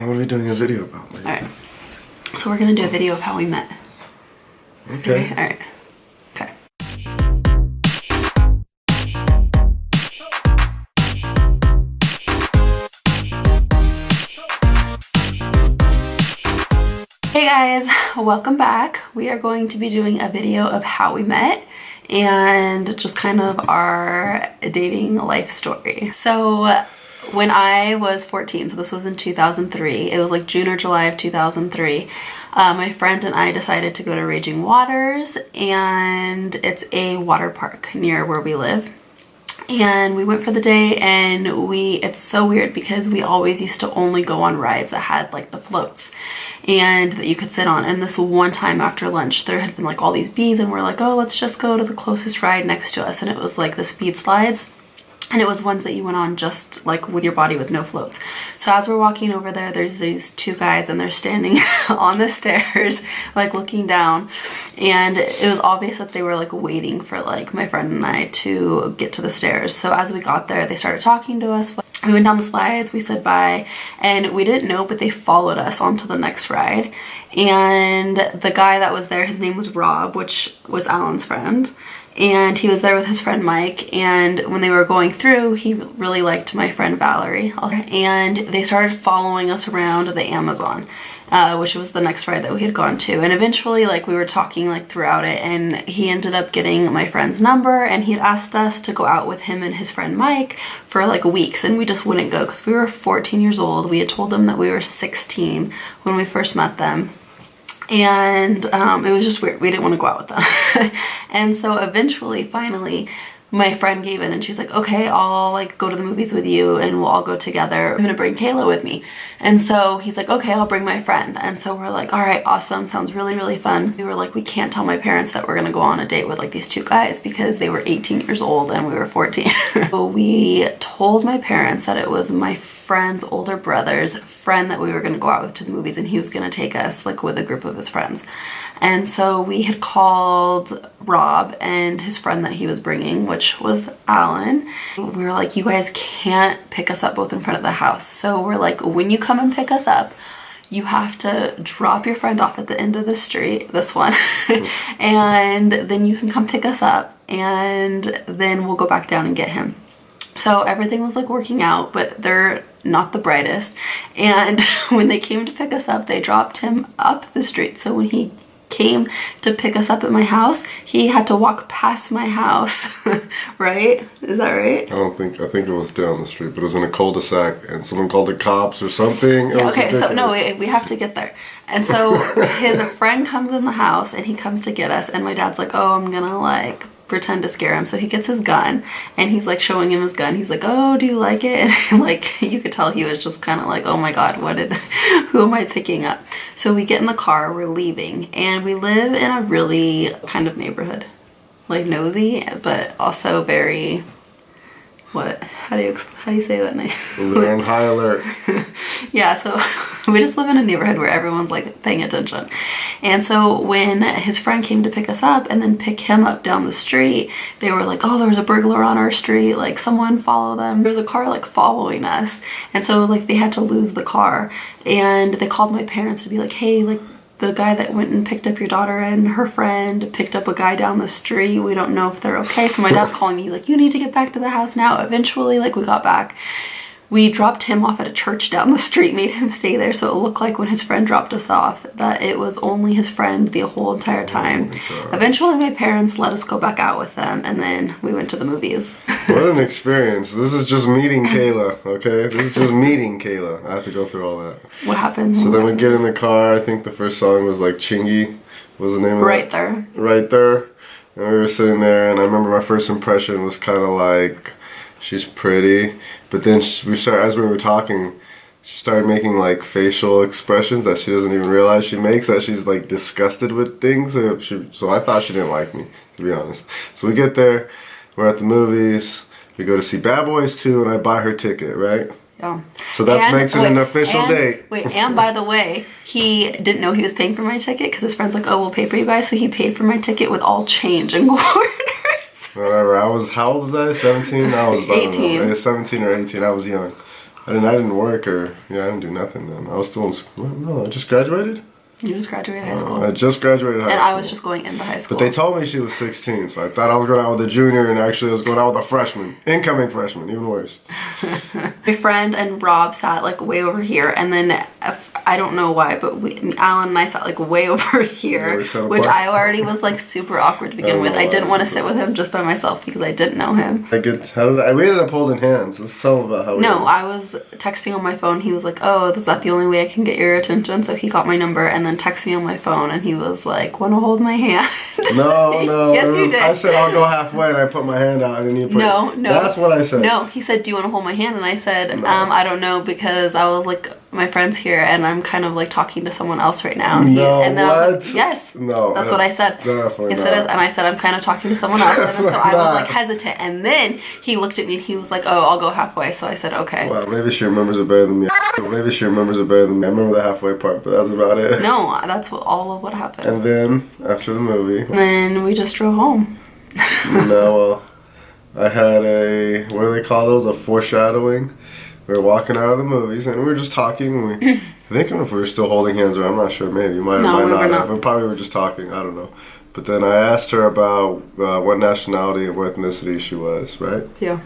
What are we doing a video about? Like? Alright. So we're gonna do a video of how we met. Okay. Alright. Okay. Hey guys, welcome back. We are going to be doing a video of how we met and just kind of our dating life story. So when I was 14, so this was in 2003, it was like June or July of 2003, my friend and I decided to go to Raging Waters, and it's a water park near where we live. And we went for the day, and it's so weird because we always used to only go on rides that had like the floats and that you could sit on. And this one time after lunch, there had been like all these bees, and we're like, oh, let's just go to the closest ride next to us. And it was like the speed slides. And it was ones that you went on just like with your body with no floats. So as we're walking over there, there's these two guys, and they're standing on the stairs, like looking down. And it was obvious that they were like waiting for like my friend and I to get to the stairs. So as we got there, they started talking to us. We went down the slides, we said bye, and we didn't know, but they followed us onto the next ride. And the guy that was there, his name was Rob, which was Alan's friend. And he was there with his friend Mike, and when they were going through, he really liked my friend Valerie, and they started following us around the Amazon, which was the next ride that we had gone to. And eventually, like, we were talking like throughout it, and he ended up getting my friend's number, and he had asked us to go out with him and his friend Mike for like weeks, and we just wouldn't go because we were 14 years old. We had told them that we were 16 when we first met them. And it was just weird. We didn't want to go out with them. And so eventually, finally, my friend gave in, and she's like, okay, I'll like go to the movies with you and we'll all go together. I'm gonna bring Kayla with me. And so he's like, okay, I'll bring my friend. And so we're like, all right, awesome, sounds really, really fun. We were like, we can't tell my parents that we're gonna go on a date with like these two guys because they were 18 years old and we were 14. So we told my parents that it was my friend's older brother's friend that we were going to go out with to the movies, and he was going to take us like with a group of his friends. And so we had called Rob and his friend that he was bringing, which was Alan. We were like, you guys can't pick us up both in front of the house. So we're like, when you come and pick us up, you have to drop your friend off at the end of the street, this one, and then you can come pick us up, and then we'll go back down and get him. So everything was like working out, but they're not the brightest. And when they came to pick us up, they dropped him up the street. So when he came to pick us up at my house, he had to walk past my house. Right? Is that right? I think it was down the street, but it was in a cul-de-sac, and someone called the cops or something. Yeah, okay, ridiculous. So no, we have to get there. And so his friend comes in the house, and he comes to get us, and my dad's like, oh, I'm gonna like pretend to scare him. So he gets his gun, and he's like showing him his gun. He's like, oh, do you like it? And like, you could tell he was just kind of like, oh my god, who am I picking up? So we get in the car, we're leaving, and we live in a really kind of neighborhood, like nosy, but also very, how do you say that name? We're on high alert. Yeah, so we just live in a neighborhood where everyone's like paying attention. And so when his friend came to pick us up and then pick him up down the street, they were like, oh, there was a burglar on our street, like someone follow them. There was a car like following us. And so like they had to lose the car, and they called my parents to be like, hey, like the guy that went and picked up your daughter and her friend picked up a guy down the street. We don't know if they're okay. So my dad's calling me like, you need to get back to the house now. Eventually, like, we got back. We dropped him off at a church down the street, made him stay there, so it looked like when his friend dropped us off that it was only his friend the whole entire time. Eventually my parents let us go back out with them, and then we went to the movies. What an experience. This is just meeting Kayla, okay? This is just meeting Kayla. I have to go through all that. What happened? So then we get in the car. I think the first song was like Chingy. What was the name of it? Right There. Right There. And we were sitting there, and I remember my first impression was kind of like, she's pretty. But then as we were talking, she started making like facial expressions that she doesn't even realize she makes, that she's like disgusted with things. So I thought she didn't like me, to be honest. So we get there, we're at the movies, we go to see Bad Boys 2, and I buy her ticket, right? Yeah. So that makes it an official date. Wait, and by the way, he didn't know he was paying for my ticket because his friend's like, oh, we'll pay for you guys. So he paid for my ticket with all change and quarters. Whatever. How old was I? 17? I was 18. 17 or 18. I was young. I didn't work or, I didn't do nothing then. I was still in school. No, I just graduated? You just graduated high school. I just graduated high school. And I was just going into high school. But they told me she was 16, so I thought I was going out with a junior, and actually I was going out with a freshman. Incoming freshman, even worse. My friend and Rob sat like way over here, and then I don't know why, but Alan and I sat like way over here, which I already was like super awkward to begin with. I didn't want to sit with him just by myself because I didn't know him. We ended up holding hands. Let's tell about how we No, I was texting on my phone. He was like, oh, is that the only way I can get your attention? So he got my number and then texted me on my phone, and he was like, want to hold my hand? No. Yes, you did. I said, I'll go halfway, and I put my hand out, and then you put No. That's what I said. No, he said, do you want to hold my hand? And I said, I don't know, because I was like, my friend's here, and I'm kind of like talking to someone else right now. And then I was like, yes. No. That's what I said. Definitely yes, it is. And I said, I'm kind of talking to someone else. And then, so I was like hesitant. And then he looked at me and he was like, oh, I'll go halfway. So I said, okay. Well, maybe she remembers it better than me. I remember the halfway part, but that's about it. No, that's all of what happened. And then, after the movie. And then we just drove home. I had a, what do they call those? A foreshadowing. We were walking out of the movies and we were just talking. I think if we were still holding hands, or I'm not sure, maybe. Might not. But probably we were just talking, I don't know. But then I asked her about what nationality and what ethnicity she was, right? Yeah.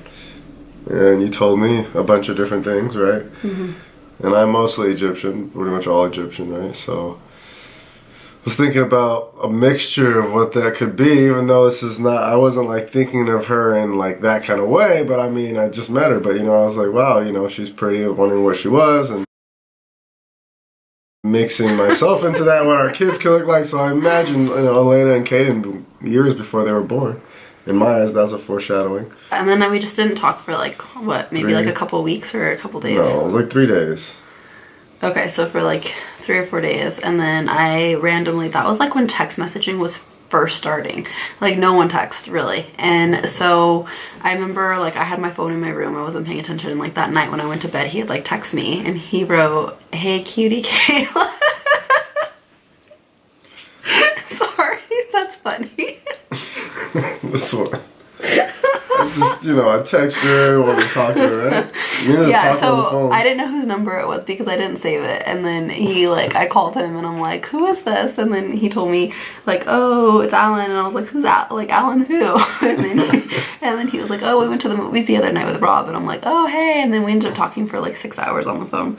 And you told me a bunch of different things, right? Mm-hmm. And I'm mostly Egyptian, pretty much all Egyptian, right? So I was thinking about a mixture of what that could be, even though this is not, I wasn't like thinking of her in like that kind of way, but I mean, I just met her, but I was like, wow, she's pretty, wondering what she was, and mixing myself into that, what our kids could look like. So I imagine, Elena and Kaden years before they were born. In my eyes, that was a foreshadowing. And then we just didn't talk for like, what, maybe like a couple weeks or a couple days? No, it was like 3 days. Okay, so for like 3 or 4 days, and then I randomly, that was like when text messaging was first starting. Like no one texted really. And so I remember like I had my phone in my room, I wasn't paying attention, and like that night when I went to bed, he had like text me and he wrote, hey cutie Kayla. Sorry, that's funny. This one. I text her, want to talk to her, right? Yeah, so I didn't know whose number it was because I didn't save it. And then I called him and I'm like, who is this? And then he told me like, oh, it's Alan. And I was like, who's that? Like, Alan who? And then he was like, oh, we went to the movies the other night with Rob. And I'm like, oh, hey. And then we ended up talking for like 6 hours on the phone.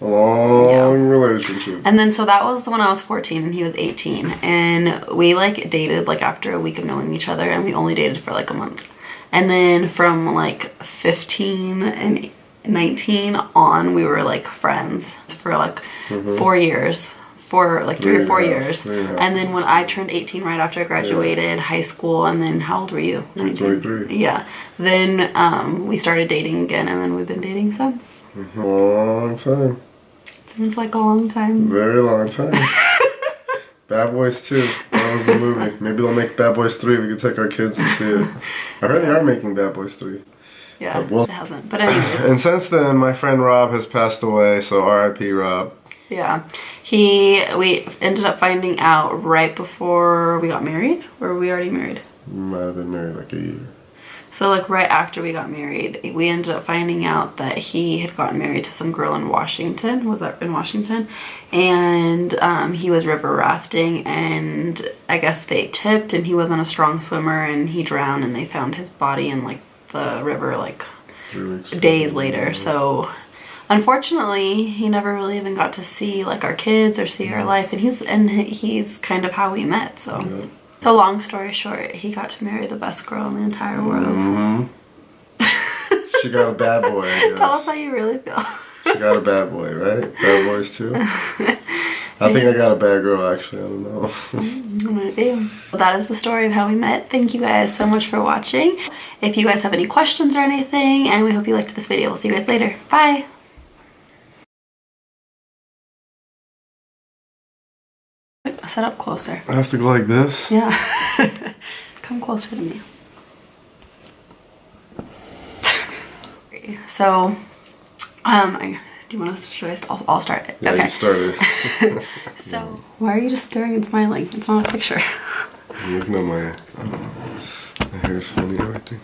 A long relationship. And then so that was when I was 14 and he was 18, and we like dated like after a week of knowing each other, and we only dated for like a month. And then from like 15 and 19 on, we were like friends for like 4 years. For like 3 or 4 years. And then when I turned 18 right after I graduated high school, and then how old were you? 23. Yeah. Then we started dating again, and then we've been dating since. A long time. Seems like a long time. Very long time. Bad Boys 2. That was the movie. Maybe they'll make Bad Boys 3. We can take our kids to see it. I heard they are making Bad Boys 3. Yeah, it hasn't. But anyways. And since then, my friend Rob has passed away, so R.I.P. Rob. Yeah. We ended up finding out right before we got married, or were we already married? We might have been married like a year. So like right after we got married, we ended up finding out that he had gotten married to some girl in Washington. Was that in Washington? And he was river rafting, and I guess they tipped, and he wasn't a strong swimmer, and he drowned, and they found his body in like the river like 3 weeks days later. So unfortunately, he never really even got to see like our kids or see our life, and he's kind of how we met. So. Yeah. So long story short, he got to marry the best girl in the entire world. She got a bad boy, I guess. Tell us how you really feel. She got a bad boy, right? Bad boys too? I think I got a bad girl, actually. I don't know. Maybe. Well, that is the story of how we met. Thank you guys so much for watching. If you guys have any questions or anything, and we hope you liked this video, we'll see you guys later. Bye! Set up closer. I have to go like this? Yeah. Come closer to me. So, do you want to, I'll start it. Yeah, okay. You started. So, why are you just staring and smiling? It's not a picture. I'm looking at my hair's funny, I think.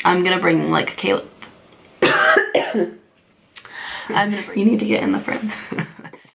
I'm gonna bring like Kayla. You need to get in the frame.